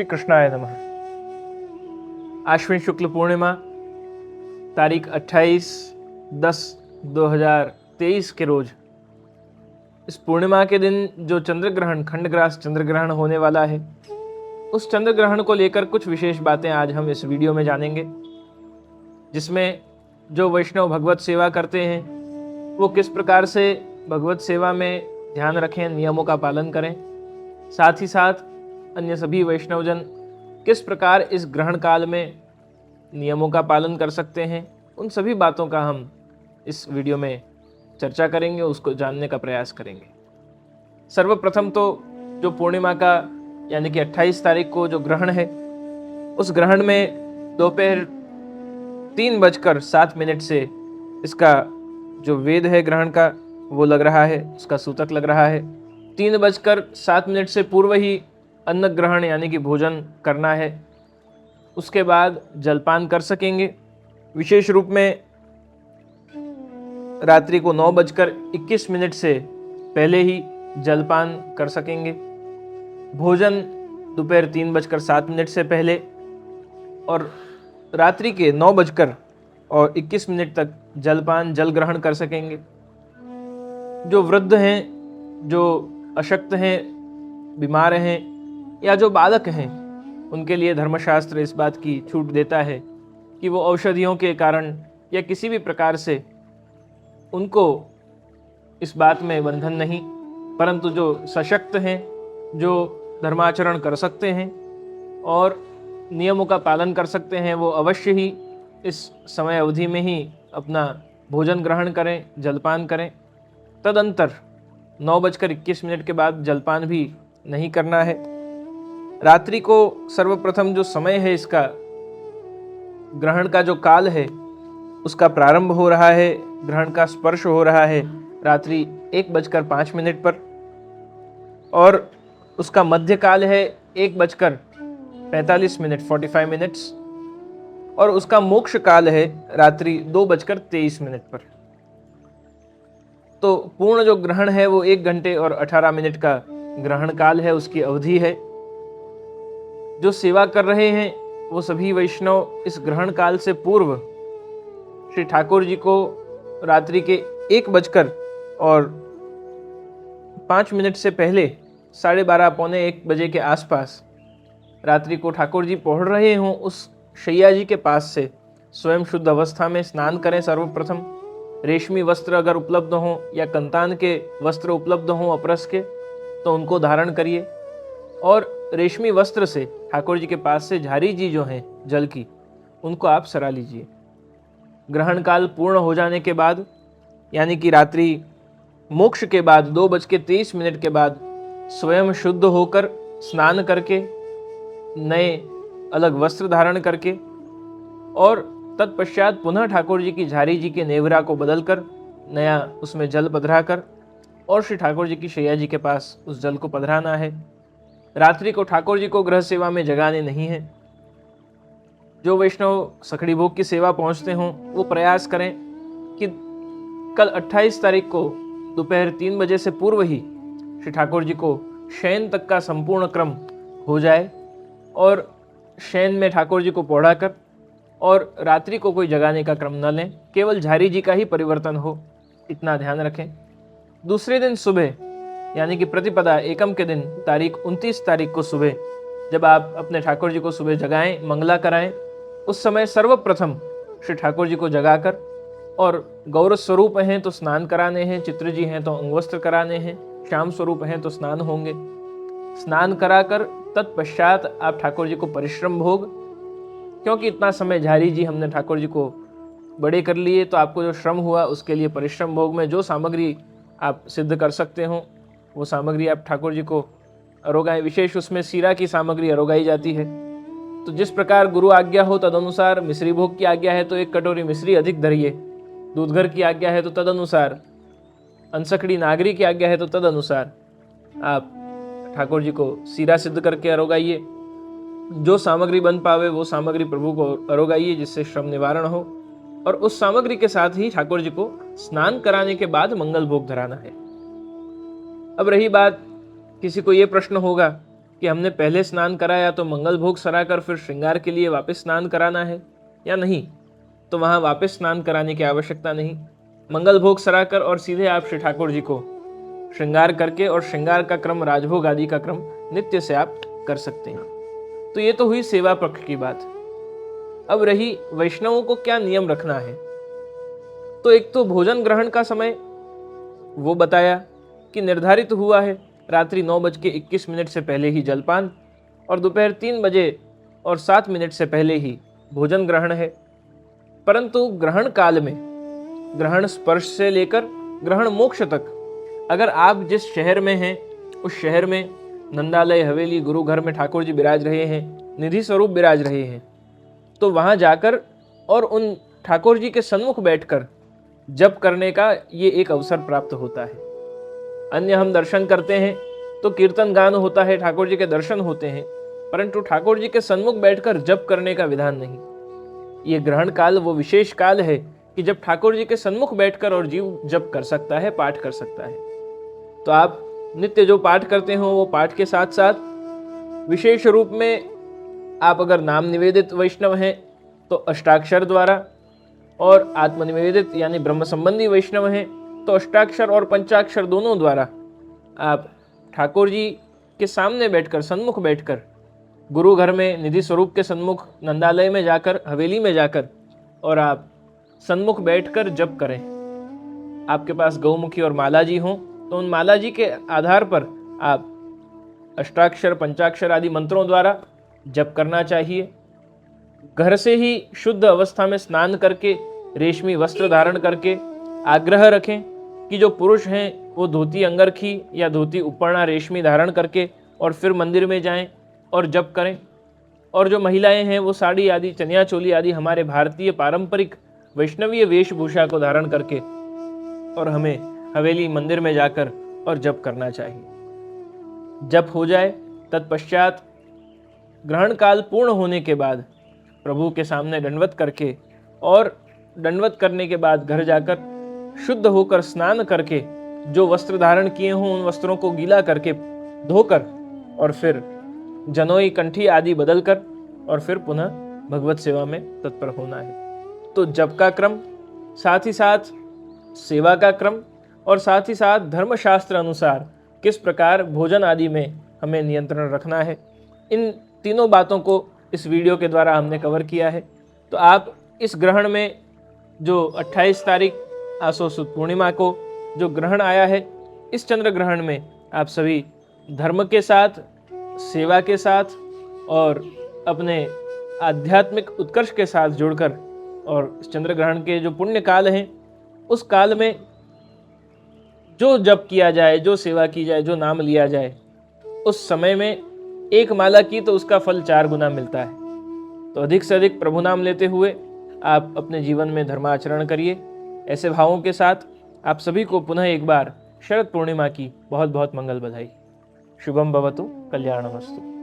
श्री कृष्णाय नमः। आश्विन शुक्ल पूर्णिमा तारीख 28/10/2023 के रोज इस पूर्णिमा के दिन जो चंद्र ग्रहण खंडग्रास चंद्र ग्रहण होने वाला है, उस चंद्र ग्रहण को लेकर कुछ विशेष बातें आज हम इस वीडियो में जानेंगे, जिसमें जो वैष्णव भगवत सेवा करते हैं वो किस प्रकार से भगवत सेवा में ध्यान रखें, नियमों का पालन करें। साथ ही साथ अन्य सभी वैष्णवजन किस प्रकार इस ग्रहण काल में नियमों का पालन कर सकते हैं, उन सभी बातों का हम इस वीडियो में चर्चा करेंगे, उसको जानने का प्रयास करेंगे। सर्वप्रथम तो जो पूर्णिमा का यानी कि 28 तारीख को जो ग्रहण है, उस ग्रहण में दोपहर 3:07 से इसका जो वेद है ग्रहण का वो लग रहा है, उसका सूतक लग रहा है। 3:07 से पूर्व ही अन्न ग्रहण यानी कि भोजन करना है, उसके बाद जलपान कर सकेंगे। विशेष रूप में रात्रि को 9:21 से पहले ही जलपान कर सकेंगे। भोजन दोपहर 3:07 से पहले और रात्रि के 9:21 तक जलपान जल ग्रहण कर सकेंगे। जो वृद्ध हैं, जो अशक्त हैं, बीमार हैं या जो बालक हैं, उनके लिए धर्मशास्त्र इस बात की छूट देता है कि वो औषधियों के कारण या किसी भी प्रकार से उनको इस बात में बंधन नहीं, परंतु जो सशक्त हैं, जो धर्माचरण कर सकते हैं और नियमों का पालन कर सकते हैं, वो अवश्य ही इस समय अवधि में ही अपना भोजन ग्रहण करें, जलपान करें। तदंतर 9:21 के बाद जलपान भी नहीं करना है। रात्रि को सर्वप्रथम जो समय है, इसका ग्रहण का जो काल है उसका प्रारंभ हो रहा है, ग्रहण का स्पर्श हो रहा है रात्रि 1:05 पर और उसका मध्य काल है 1:45 45 और उसका मोक्ष काल है रात्रि 2:23 पर। तो पूर्ण जो ग्रहण है वो 1 घंटे और 18 मिनट का ग्रहण काल है, उसकी अवधि है। जो सेवा कर रहे हैं वो सभी वैष्णव इस ग्रहण काल से पूर्व श्री ठाकुर जी को रात्रि के 1:05 से पहले 12:30 पौने 1 बजे के आसपास रात्रि को ठाकुर जी पहुँच रहे हों उस शैया जी के पास से स्वयं शुद्ध अवस्था में स्नान करें। सर्वप्रथम रेशमी वस्त्र अगर उपलब्ध हों या कंतान के वस्त्र उपलब्ध हों अपरस के, तो उनको धारण करिए और रेशमी वस्त्र से ठाकुर जी के पास से झारी जी जो हैं जल की, उनको आप सरा लीजिए। ग्रहण काल पूर्ण हो जाने के बाद यानी कि रात्रि मोक्ष के बाद 2:23 के बाद स्वयं शुद्ध होकर स्नान करके नए अलग वस्त्र धारण करके और तत्पश्चात पुनः ठाकुर जी की झारी जी के नेवरा को बदलकर नया उसमें जल पधराकर और श्री ठाकुर जी की शैया जी के पास उस जल को पधराना है। रात्रि को ठाकुर जी को गृह सेवा में जगाने नहीं है। जो वैष्णव सखड़ी भोग की सेवा पहुंचते हों वो प्रयास करें कि कल 28 तारीख को दोपहर 3 बजे से पूर्व ही श्री ठाकुर जी को शयन तक का संपूर्ण क्रम हो जाए और शयन में ठाकुर जी को पौढ़ाकर और रात्रि को कोई जगाने का क्रम न लें, केवल झारी जी का ही परिवर्तन हो, इतना ध्यान रखें। दूसरे दिन सुबह यानी कि प्रतिपदा एकम के दिन तारीख 29 तारीख को सुबह जब आप अपने ठाकुर जी को सुबह जगाएं, मंगला कराएं, उस समय सर्वप्रथम श्री ठाकुर जी को जगाकर और गौर स्वरूप हैं तो स्नान कराने हैं, चित्र जी हैं तो अंगवस्त्र कराने हैं, श्याम स्वरूप हैं तो स्नान होंगे। स्नान कराकर तत्पश्चात आप ठाकुर जी को परिश्रम भोग, क्योंकि इतना समय झारी जी हमने ठाकुर जी को बड़े कर लिए, तो आपको जो श्रम हुआ उसके लिए परिश्रम भोग में जो सामग्री आप सिद्ध कर सकते हो वो सामग्री आप ठाकुर जी को अरोगाएं। विशेष उसमें सीरा की सामग्री अरोगाई जाती है। तो जिस प्रकार गुरु आज्ञा हो तदनुसार, मिश्री भोग की आज्ञा है तो 1 कटोरी मिश्री अधिक धरिए, दूधघर की आज्ञा है तो तदनुसार, अनसकड़ी नागरी की आज्ञा है तो तदनुसार आप ठाकुर जी को सीरा सिद्ध करके अरोगाइए। जो सामग्री बन पावे वो सामग्री प्रभु को अरोगाइए जिससे श्रम निवारण हो और उस सामग्री के साथ ही ठाकुर जी को स्नान कराने के बाद मंगल भोग धराना है। अब रही बात, किसी को ये प्रश्न होगा कि हमने पहले स्नान कराया तो मंगल भोग सराकर फिर श्रृंगार के लिए वापस स्नान कराना है या नहीं, तो वहाँ वापस स्नान कराने की आवश्यकता नहीं। मंगल भोग सराकर और सीधे आप श्री ठाकुर जी को श्रृंगार करके और श्रृंगार का क्रम, राजभोग आदि का क्रम नित्य से आप कर सकते हैं। तो ये तो हुई सेवा पक्ष की बात। अब रही वैष्णवों को क्या नियम रखना है। तो एक तो भोजन ग्रहण का समय वो बताया कि निर्धारित हुआ है रात्रि 9:21 से पहले ही जलपान और दोपहर 3:07 से पहले ही भोजन ग्रहण है। परंतु ग्रहण काल में, ग्रहण स्पर्श से लेकर ग्रहण मोक्ष तक, अगर आप जिस शहर में हैं उस शहर में नंदालय, हवेली, गुरु घर में ठाकुर जी विराज रहे हैं, निधि स्वरूप विराज रहे हैं, तो वहाँ जाकर और उन ठाकुर जी के सन्मुख बैठकर जप करने का ये एक अवसर प्राप्त होता है। अन्य हम दर्शन करते हैं तो कीर्तन गान होता है, ठाकुर जी के दर्शन होते हैं, परंतु ठाकुर जी के सन्मुख बैठकर जप करने का विधान नहीं। ये ग्रहण काल वो विशेष काल है कि जब ठाकुर जी के सन्मुख बैठकर और जीव जप कर सकता है, पाठ कर सकता है। तो आप नित्य जो पाठ करते हो वो पाठ के साथ साथ विशेष रूप में आप अगर नाम निवेदित वैष्णव हैं तो अष्टाक्षर द्वारा, और आत्मनिवेदित यानी ब्रह्म संबंधी वैष्णव हैं तो अष्टाक्षर और पंचाक्षर दोनों द्वारा आप ठाकुर जी के सामने बैठकर, सन्मुख बैठकर, गुरु घर में निधि स्वरूप के सन्मुख, नंदालय में जाकर, हवेली में जाकर और आप सन्मुख बैठकर जप करें। आपके पास गौमुखी और माला जी हों तो उन माला जी के आधार पर आप अष्टाक्षर, पंचाक्षर आदि मंत्रों द्वारा जप करना चाहिए। घर से ही शुद्ध अवस्था में स्नान करके, रेशमी वस्त्र धारण करके आग्रह रखें कि जो पुरुष हैं वो धोती अंगरखी या धोती उपरना रेशमी धारण करके और फिर मंदिर में जाएं और जप करें, और जो महिलाएं हैं वो साड़ी आदि, चनिया चोली आदि हमारे भारतीय पारंपरिक वैष्णवीय वेशभूषा को धारण करके और हमें हवेली, मंदिर में जाकर और जप करना चाहिए। जप हो जाए तत्पश्चात ग्रहण काल पूर्ण होने के बाद प्रभु के सामने दंडवत करके और दंडवत करने के बाद घर जाकर शुद्ध होकर स्नान करके जो वस्त्र धारण किए हों उन वस्त्रों को गीला करके धोकर और फिर जनोई, कंठी आदि बदलकर और फिर पुनः भगवत सेवा में तत्पर होना है। तो जप का क्रम, साथ ही साथ सेवा का क्रम और साथ ही साथ धर्मशास्त्र अनुसार किस प्रकार भोजन आदि में हमें नियंत्रण रखना है, इन तीनों बातों को इस वीडियो के द्वारा हमने कवर किया है। तो आप इस ग्रहण में जो 28 तारीख आसो सुद पूर्णिमा को जो ग्रहण आया है, इस चंद्र ग्रहण में आप सभी धर्म के साथ, सेवा के साथ और अपने आध्यात्मिक उत्कर्ष के साथ जुड़कर और इस चंद्र ग्रहण के जो पुण्य काल हैं उस काल में जो जप किया जाए, जो सेवा की जाए, जो नाम लिया जाए, उस समय में एक माला की तो उसका फल 4 गुना मिलता है। तो अधिक से अधिक प्रभु नाम लेते हुए आप अपने जीवन में धर्माचरण करिए। ऐसे भावों के साथ आप सभी को पुनः एक बार शरद पूर्णिमा की बहुत बहुत मंगल बधाई। शुभम भवतु, कल्याणमस्तु।